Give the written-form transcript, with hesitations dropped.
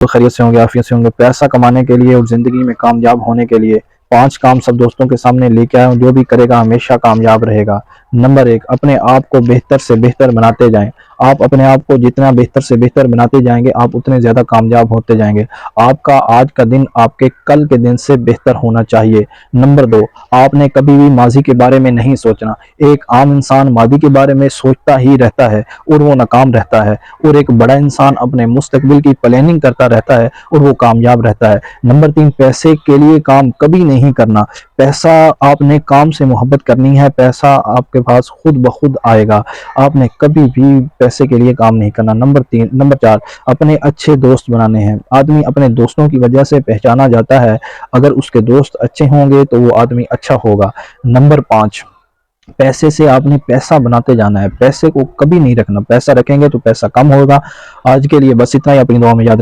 तो खैरियत से होंगे, आफियत से होंगे। पैसा कमाने के लिए और ज़िंदगी में कामयाब होने के लिए 5 काम सब दोस्तों के सामने लेके आया हूँ, जो भी करेगा हमेशा कामयाब रहेगा। नंबर 1, अपने आप को बेहतर से बेहतर बनाते जाएँ। आप अपने आप को जितना बेहतर से बेहतर बनाते जाएँगे, आप उतने ज़्यादा कामयाब होते जाएँगे। आपका आज का दिन आपके कल के दिन से बेहतर होना चाहिए। नंबर 2, आपने कभी भी माज़ी के बारे में नहीं सोचना। एक आम इंसान माज़ी के बारे में सोचता ही रहता है और वो नाकाम रहता है, और एक बड़ा इंसान अपने मुस्तकबिल की प्लानिंग करता रहता है और वो कामयाब रहता है। नंबर 3, पैसे के लिए काम कभी नहीं करना। पैसा, आपने काम से मोहब्बत करनी है, पैसा आपके पास खुद ब खुद आएगा। आपने कभी भी पैसे के लिए काम नहीं करना। नंबर 4, अपने अच्छे दोस्त बनाने हैं। आदमी अपने दोस्तों की वजह से पहचाना जाता है। अगर उसके दोस्त अच्छे होंगे तो वो आदमी अच्छा होगा। नंबर 5, पैसे से आपने पैसा बनाते जाना है, पैसे को कभी नहीं रखना। पैसा रखेंगे तो पैसा कम होगा। आज के लिए बस इतना ही, अपनी दुआ में याद रखें।